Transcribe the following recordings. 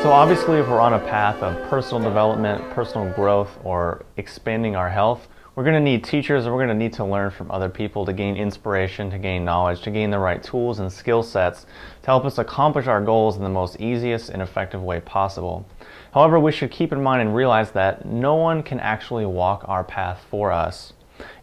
So obviously if we're on a path of personal development, personal growth, or expanding our health, we're going to need teachers and we're going to need to learn from other people to gain inspiration, to gain knowledge, to gain the right tools and skill sets to help us accomplish our goals in the most easiest and effective way possible. However, we should keep in mind and realize that no one can actually walk our path for us.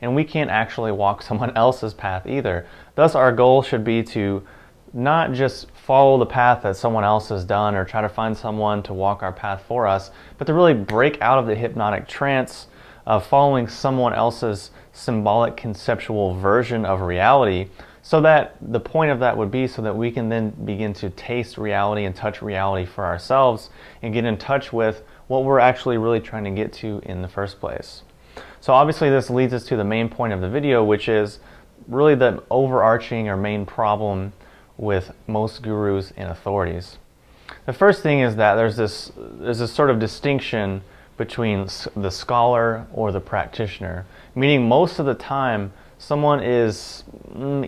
And we can't actually walk someone else's path either. Thus, our goal should be to not just follow the path that someone else has done or try to find someone to walk our path for us, but to really break out of the hypnotic trance of following someone else's symbolic conceptual version of reality, so that the point of that would be so that we can then begin to taste reality and touch reality for ourselves and get in touch with what we're actually really trying to get to in the first place. So obviously this leads us to the main point of the video, which is really the overarching or main problem with most gurus and authorities. The first thing is that there's this sort of distinction between the scholar or the practitioner, meaning most of the time someone is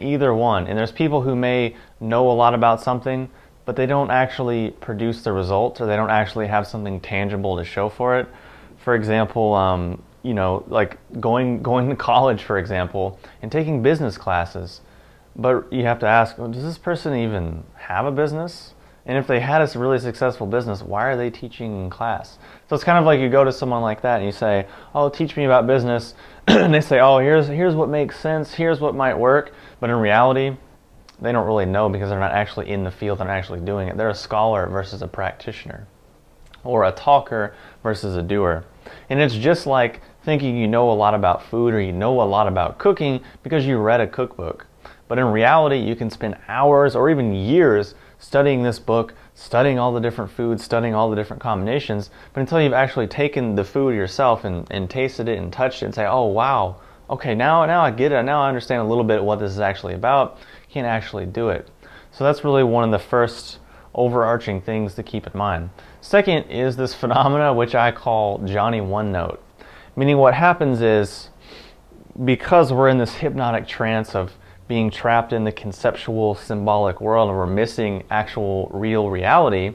either one, and there's people who may know a lot about something but they don't actually produce the results, or they don't actually have something tangible to show for it. For example, you know, like going to college, for example, and taking business classes. But you have to ask, well, does this person even have a business? And if they had a really successful business, why are they teaching in class? So it's kind of like you go to someone like that and you say, oh, teach me about business. And they say, oh, here's what makes sense, here's what might work. But in reality, they don't really know because they're not actually in the field, they're not actually doing it. They're a scholar versus a practitioner, or a talker versus a doer. And it's just like thinking you know a lot about food or you know a lot about cooking because you read a cookbook. But in reality, you can spend hours or even years studying this book, studying all the different foods, studying all the different combinations, but until you've actually taken the food yourself and tasted it and touched it and say, oh wow, okay, now I get it, now I understand a little bit what this is actually about, you can't actually do it. So that's really one of the first overarching things to keep in mind. Second is this phenomena which I call Jonny One Note, meaning what happens is, because we're in this hypnotic trance of being trapped in the conceptual symbolic world and we're missing actual real reality,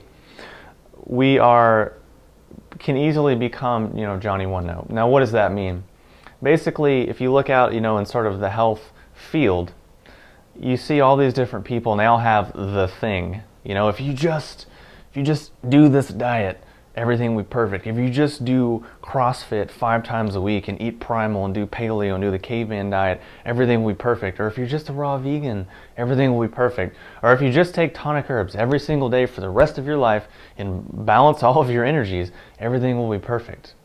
we can easily become, you know, Jonny One Note. Now what does that mean? Basically, if you look out, you know, in sort of the health field, you see all these different people and they all have the thing. You know, if you just do this diet, everything will be perfect. If you just do CrossFit 5 times a week and eat primal and do paleo and do the caveman diet, everything will be perfect. Or if you're just a raw vegan, everything will be perfect. Or if you just take tonic herbs every single day for the rest of your life and balance all of your energies, everything will be perfect.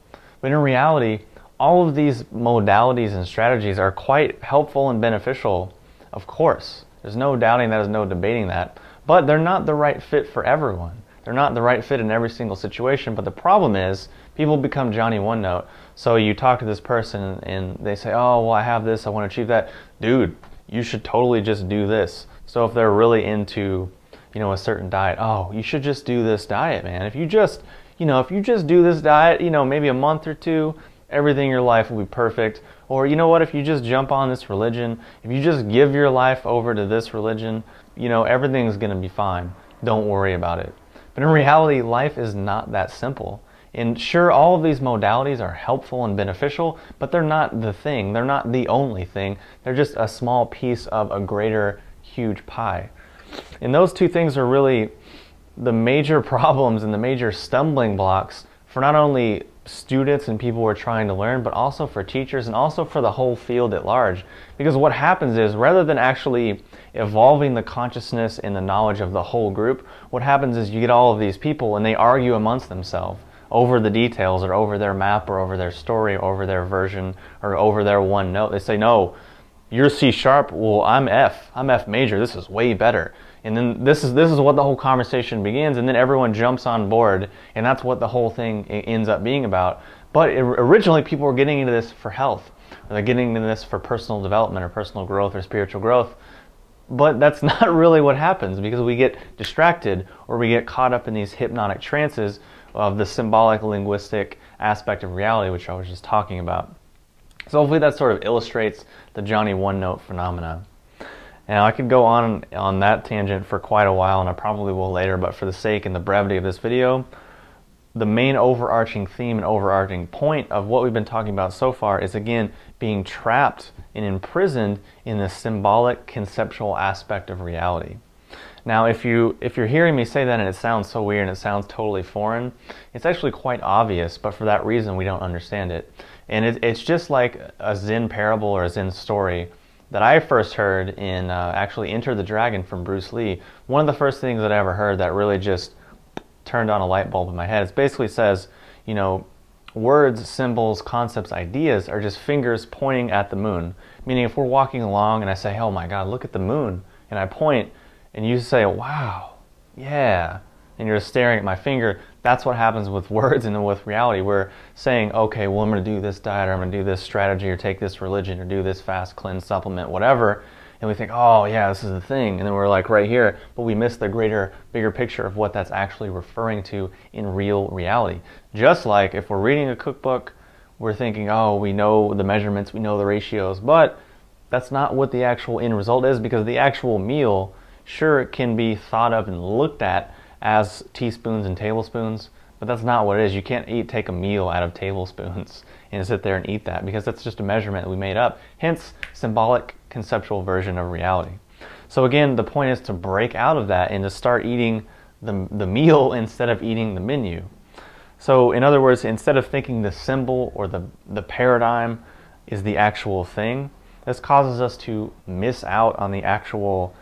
But in reality, all of these modalities and strategies are quite helpful and beneficial, of course. There's no doubting that, there's no debating that. But they're not the right fit for everyone. They're not the right fit in every single situation, but the problem is people become Jonny One Note. So you talk to this person and they say, oh, well, I have this, I want to achieve that. Dude, you should totally just do this. So if they're really into, you know, a certain diet, oh, you should just do this diet, man. If you just do this diet, you know, maybe a month or two, everything in your life will be perfect. Or you know what, if you just jump on this religion, if you just give your life over to this religion, you know, everything's going to be fine. Don't worry about it. But in reality, life is not that simple. And sure, all of these modalities are helpful and beneficial, but they're not the thing. They're not the only thing. They're just a small piece of a greater, huge pie. And those two things are really the major problems and the major stumbling blocks for not only students and people who are trying to learn, but also for teachers and also for the whole field at large. Because what happens is, rather than actually evolving the consciousness and the knowledge of the whole group, what happens is you get all of these people and they argue amongst themselves over the details or over their map or over their story or over their version or over their one note. They say, no, you're C sharp, well, I'm F major, this is way better. And then this is what the whole conversation begins, and then everyone jumps on board, and that's what the whole thing ends up being about. But originally people were getting into this for health, or they're getting into this for personal development or personal growth or spiritual growth. But that's not really what happens, because we get distracted or we get caught up in these hypnotic trances of the symbolic linguistic aspect of reality, which I was just talking about. So hopefully that sort of illustrates the Jonny One Note phenomena. And I could go on that tangent for quite a while, and I probably will later, but for the sake and the brevity of this video, the main overarching theme and overarching point of what we've been talking about so far is, again, being trapped and imprisoned in the symbolic conceptual aspect of reality. Now, if you're hearing me say that and it sounds so weird and it sounds totally foreign, it's actually quite obvious, but for that reason we don't understand it. And it's just like a Zen parable or a Zen story that I first heard in actually Enter the Dragon from Bruce Lee. One of the first things that I ever heard that really just turned on a light bulb in my head. It basically says, you know, words, symbols, concepts, ideas are just fingers pointing at the moon. Meaning if we're walking along and I say, oh my God, look at the moon, and I point, and you say, wow, yeah, and you're staring at my finger, that's what happens with words and with reality. We're saying, okay, well, I'm going to do this diet, or I'm going to do this strategy, or take this religion, or do this fast cleanse supplement, whatever, and we think, oh yeah, this is the thing, and then we're like right here, but we miss the bigger picture of what that's actually referring to in real reality. Just like if we're reading a cookbook, we're thinking, oh, we know the measurements, we know the ratios, but that's not what the actual end result is, because the actual meal, sure, it can be thought of and looked at as teaspoons and tablespoons, but that's not what it is. You can't take a meal out of tablespoons and sit there and eat that, because that's just a measurement that we made up. Hence, symbolic conceptual version of reality. So again, the point is to break out of that and to start eating the meal instead of eating the menu. So in other words, instead of thinking the symbol or the paradigm is the actual thing, this causes us to miss out on the actual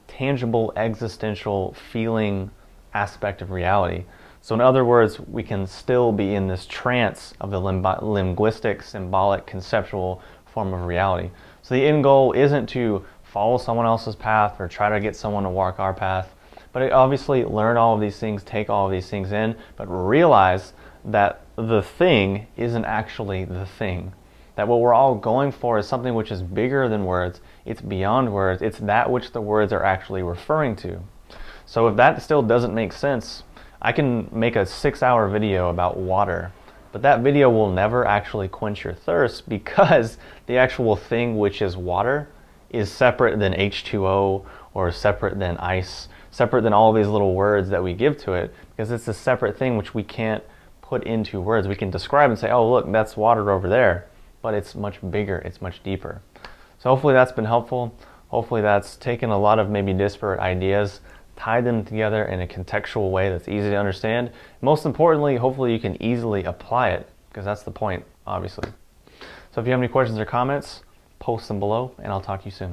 tangible existential feeling aspect of reality. So in other words, we can still be in this trance of the linguistic, symbolic, conceptual form of reality. So the end goal isn't to follow someone else's path or try to get someone to walk our path, but obviously learn all of these things, take all of these things in, but realize that the thing isn't actually the thing. That what we're all going for is something which is bigger than words, it's beyond words, it's that which the words are actually referring to. So if that still doesn't make sense, I can make a 6-hour video about water, but that video will never actually quench your thirst, because the actual thing which is water is separate than H2O, or separate than ice, separate than all these little words that we give to it, because it's a separate thing which we can't put into words. We can describe and say, oh look, that's water over there, but it's much bigger, it's much deeper. So hopefully that's been helpful. Hopefully that's taken a lot of maybe disparate ideas, tied them together in a contextual way that's easy to understand. Most importantly, hopefully you can easily apply it, because that's the point, obviously. So if you have any questions or comments, post them below, and I'll talk to you soon.